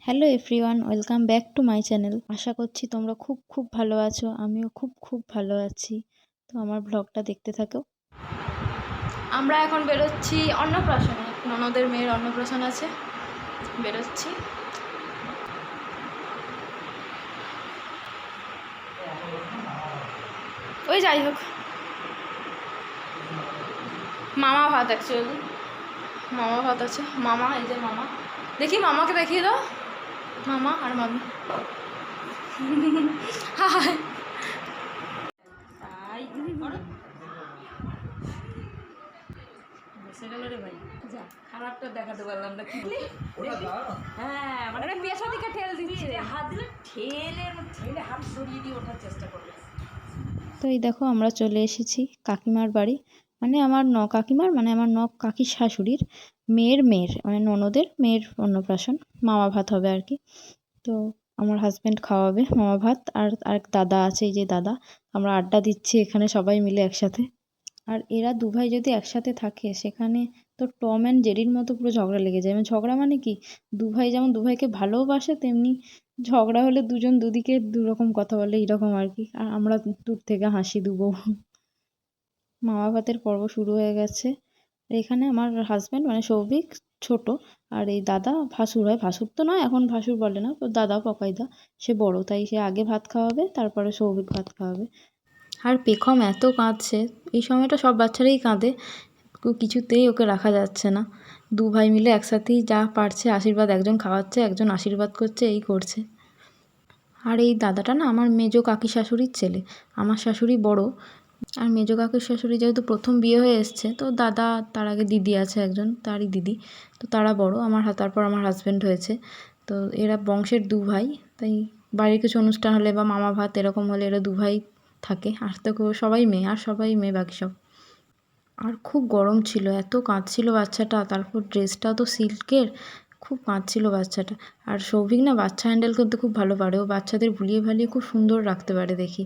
Hello everyone, welcome back to my channel. আশা করছি তোমরা খুব খুব ভালো আছো। আমিও খুব খুব ভালো আছি। তো আমার ব্লগটা দেখতে থাকো। আমরা এখন বেরোচ্ছি অন্নপ্রাশনে। ননদের মেয়ের অন্নপ্রাশন আছে, বেরোচ্ছি। ওই যাই হোক, মামা ভাত অ্যাকচুয়ালি মামা ভাত আছে। মামা, এই যে মামা, দেখি মামাকে দেখিয়ে দাও। মামা আর মামি হাই। খারাপটা দেখাতে পারলাম না। হ্যাঁ, মানে পেছন দিকে ঠেল দিচ্ছে, হাত দিলে ঠেলে হাত সরিয়ে দিয়ে ওঠার চেষ্টা করবে। তো এই দেখো আমরা চলে এসেছি কাকিমার বাড়ি, মানে আমার কাকিমার, মানে আমার কাকির শাশুড়ির মেয়ের মানে ননদের মেয়ের অন্নপ্রাশন। মামা ভাত হবে আর কি। তো আমার হাজব্যান্ড খাওয়াবে মামা ভাত, আর আরেক দাদা আছে, এই যে দাদা। আমরা আড্ডা দিচ্ছি এখানে সবাই মিলে একসাথে। আর এরা দু ভাই যদি একসাথে থাকে সেখানে তো টম অ্যান্ড জেরির মতো পুরো ঝগড়া লেগে যায়। মানে ঝগড়া মানে কি, দু ভাই যেমন দু ভাইকে ভালোবাসে, তেমনি ঝগড়া হলে দুজন দুদিকে দুরকম কথা বলে, এইরকম আর কি। আর আমরা দূর থেকে হাসি দেবো। মামা ভাতের পর্ব শুরু হয়ে গেছে। আর এখানে আমার হাজব্যান্ড মানে সৌভিক ছোট, আর এই দাদা ভাসুর হয়। ভাসুর তো নয়, এখন ভাসুর বলে না, দাদা পকাইদা, সে বড়, তাই সে আগে ভাত খাওয়াবে, তারপরে সৌভিক ভাত খাওয়াবে। আর পেখম এত কাঁদছে, এই সময়টা সব বাচ্চারাই কাঁদে, কিছুতেই ওকে রাখা যাচ্ছে না। দু ভাই মিলে একসাথেই যা পারছে আশীর্বাদ, একজন খাওয়াচ্ছে একজন আশীর্বাদ করছে, এই করছে। আর এই দাদাটা না আমার মেজো কাকি শাশুড়ির ছেলে। আমার শাশুড়ি বড়, আর মেজো কাকির শাশুড়ি যেহেতু প্রথম বিয়ে হয়ে এসছে, তো দাদা, তার আগে দিদি আছে একজন, তারই দিদি, তো তারা বড়। তারপর আমার হাজব্যান্ড হয়েছে। তো এরা বংশের দু ভাই, তাই বাড়ির কিছু অনুষ্ঠান হলে বা মামা ভাত এরকম হলে এরা দু ভাই থাকে। আর তো সবাই মেয়ে, আর সবাই মেয়ে বাকি সব। আর খুব গরম ছিল, এত কাঁদছিল বাচ্চাটা, তারপর ড্রেসটাও তো সিল্কের, খুব কাঁদছিল বাচ্চাটা। আর সৌভিক না বাচ্চা হ্যান্ডেল করতে খুব ভালো পারে, ও বাচ্চাদের ভুলিয়ে ভালিয়ে খুব সুন্দর রাখতে পারে দেখি।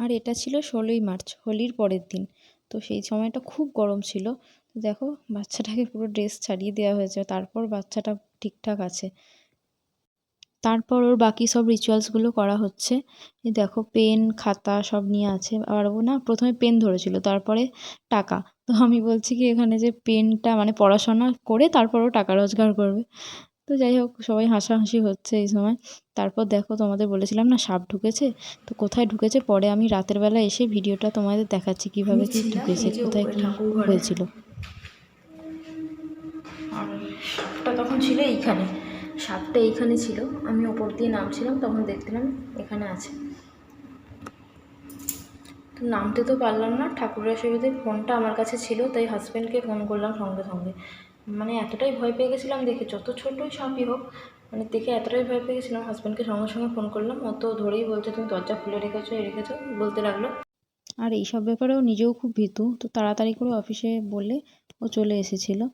আর এটা ছিল 16ই মার্চ, হোলির পরের দিন। তো সেই সময়টা খুব গরম ছিল। তো দেখো বাচ্চাটাকে পুরো ড্রেস ছাড়িয়ে দেওয়া হয়েছে, তারপর বাচ্চাটা ঠিকঠাক আছে। তারপর ওর বাকি সব রিচুয়ালসগুলো করা হচ্ছে। এই দেখো পেন খাতা সব নিয়ে আছে। আর ও না প্রথমে পেন ধরেছিল, তারপরে টাকা। তো আমি বলছি কি এখানে যে পেনটা মানে পড়াশোনা করে তারপর ও টাকা রোজগার করবে। তো যাই হোক, সবাই হাসাহাসি হচ্ছে এই সময়। তারপর দেখো, তোমাদের বলেছিলাম না সাপ ঢুকেছে, তো কোথায় ঢুকেছে পরে আমি রাতের বেলা এসে ভিডিওটা তোমাদের দেখাচ্ছি কিভাবে কি ঢুকেছে, কোথায় কি হয়েছিল। আর সাপটা তখন ছিল এইখানে, সাপটা এইখানে ছিল, আমি ওপর দিয়ে নামছিলাম তখন দেখলাম এখানে আছে। তো নামতে তো পারলাম না, ঠাকুরের আশীর্বাদে ফোনটা আমার কাছে ছিল, তাই হাজব্যান্ডকে ফোন করলাম সঙ্গে সঙ্গে। মানে এতটাই ভয় পেয়ে গেছিলাম দেখে, যত ছোটোই সাপই হোক, মানে দেখে এতটাই ভয় পেয়ে গেছিলাম, হাজব্যান্ডকে সঙ্গে সঙ্গে ফোন করলাম। ও তো ধরেই বলছে তুমি দরজা খুলে রেখেছো, বলতে লাগলো। আর এইসব ব্যাপারেও নিজেও খুব ভীতু, তো তাড়াতাড়ি করে অফিসে বলে ও চলে এসেছিলো।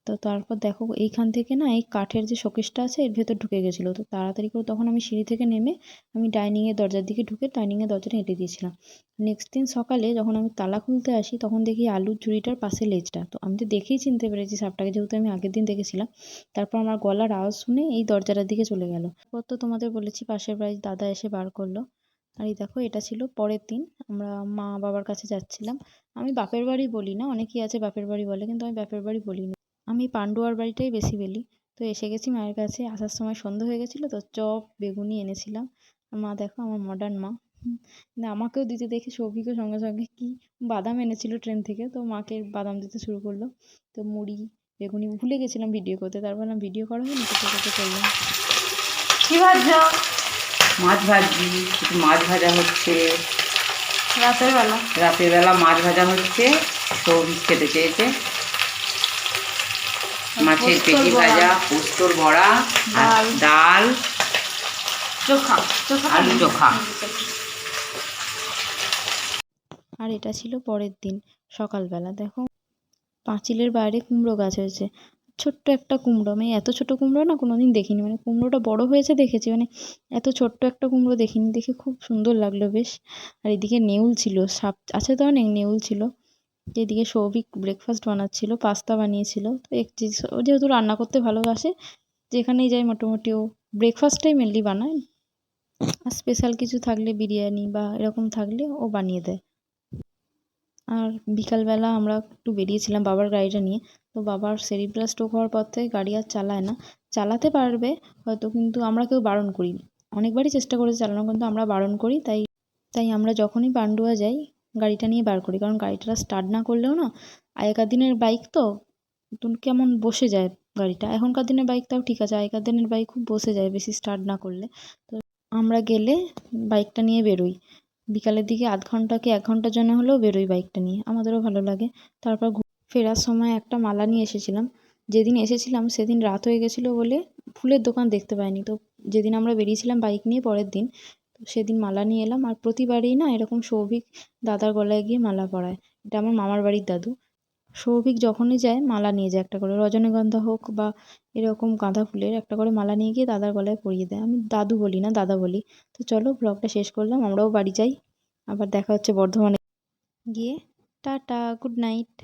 তো তারপর দেখো এইখান থেকে না, এই কাঠের যে শোকেসটা আছে এর ভেতর ঢুকে গেছিলো। তো তাড়াতাড়ি করে তখন আমি সিঁড়ি থেকে নেমে আমি ডাইনিংয়ের দরজার দিকে ঢুকে ডাইনিংয়ের দরজাটা এঁটে দিয়েছিলাম। নেক্সট দিন সকালে যখন আমি তালা খুলতে আসি, তখন দেখি আলুর ঝুড়িটার পাশে লেজটা। তো আমি তো দেখেই চিনতে পেরেছি সাপটাকে, যেহেতু আমি আগের দিন দেখেছিলাম। তারপর আমার গলার আওয়াজ শুনে এই দরজাটার দিকে চলে গেল। তারপর তো তোমাদের বলেছি পাশের বাড়ির দাদা এসে বার করলো। আর এই দেখো এটা ছিল পরের দিন, আমরা মা বাবার কাছে যাচ্ছিলাম। আমি বাপের বাড়ি বলি না, অনেকেই আছে বাপের বাড়ি বলে, কিন্তু আমি বাপের বাড়ি বলি না, আমি পান্ডুয়ার বাড়িটাই বেশি বলি। তো এসে গেছি মায়ের কাছে, আসার সময় সন্ধে হয়ে গেছিলো, তো চপ বেগুনি এনেছিলাম। আর মা দেখো আমার মডার্ন মা, না আমাকেও দিতে দেখে সৌভিকও সঙ্গে সঙ্গে কি বাদাম এনেছিল ট্রেন থেকে, তো মাকে বাদাম দিতে শুরু করলো। তো মুড়ি বেগুনি ভুলে গেছিলাম ভিডিও করতে, তারপর না ভিডিও করা হয়নি, করতে করতে করলাম। কি ভাজছো? মাছ ভাজি, একটু মাছ ভাজা হচ্ছে রাতের বেলা মাছ ভাজা হচ্ছে। সবজি খেতে চেয়েছে, মাছের পেটি ভাজা, পোস্তর বড়া, আর ডাল, চোখা আলু চোখা। আর এটা ছিল পরের দিন সকালবেলা। দেখো পাঁচিলের বাইরে কুমড়ো গাছ হয়েছে, ছোট্ট একটা কুমড়ো, আমি এত ছোট কুমড়ো না কোনোদিন দেখিনি। মানে কুমড়োটা বড় হয়েছে দেখেছি, মানে এত ছোট্ট একটা কুমড়ো দেখিনি, দেখে খুব সুন্দর লাগলো বেশ। আর এদিকে নেউল ছিল, সাপ আছে তো অনেক, নেউল ছিল। এদিকে সৌভিক ব্রেকফাস্ট বানাচ্ছিল, পাস্তা বানিয়েছিল। তো ও যেহেতু রান্না করতে ভালোবাসে, যেখানেই যাই মোটামুটি ও ব্রেকফাস্টটাই মেনলি বানায়, আর স্পেশাল কিছু থাকলে বিরিয়ানি বা এরকম থাকলে ও বানিয়ে দেয়। আর বিকালবেলা আমরা একটু বেরিয়েছিলাম বাবার গাড়িটা নিয়ে। তো বাবার সেরিব্রাল স্ট্রোক হওয়ার পর থেকে গাড়ি আর চালায় না, চালাতে পারবে হয়তো, কিন্তু আমরা কেউ বারণ করি। অনেকবারই চেষ্টা করেছে চালানোর, কিন্তু আমরা বারণ করি। তাই আমরা যখনই পান্ডুয়া যাই গাড়িটা নিয়ে বার করি, কারণ গাড়িটা স্টার্ট না করলেও না, আগেকার দিনের বাইক তো কেমন বসে যায় গাড়িটা। এখনকার দিনের বাইক তাও ঠিক আছে, আগেকার দিনের বাইক খুব বসে যায় বেশি স্টার্ট না করলে। তো আমরা গেলে বাইকটা নিয়ে বেরোই, বিকালের দিকে আধ ঘন্টা কি 1 ঘন্টার জন্য হলেও বেরোই বাইকটা নিয়ে, আমাদেরও ভালো লাগে। তারপর ফেরার সময় একটা মালা নিয়ে এসেছিলাম। যেদিন এসেছিলাম সেদিন রাত হয়ে গেছিলো বলে ফুলের দোকান দেখতে পাইনি। তো যেদিন আমরা বেরিয়েছিলাম বাইক নিয়ে পরের দিন, তো সেদিন মালা নিয়ে এলাম। আর প্রতিবারই না এরকম সৌভিক দাদার গলায় গিয়ে মালা পরায়। এটা আমার মামার বাড়ির দাদু। সৌভিক যখনই যায় মালা নিয়ে যায় একটা করে, রজনীগন্ধা হোক বা এরকম গাঁদা ফুলের একটা করে মালা নিয়ে গিয়ে দাদার গলায় পরিয়ে দেয়। আমি দাদু বলি না, দাদা বলি। তো চলো ব্লগটা শেষ করলাম, আমরাও বাড়ি যাই। আবার দেখা হচ্ছে বর্ধমানে গিয়ে। Tata, good night.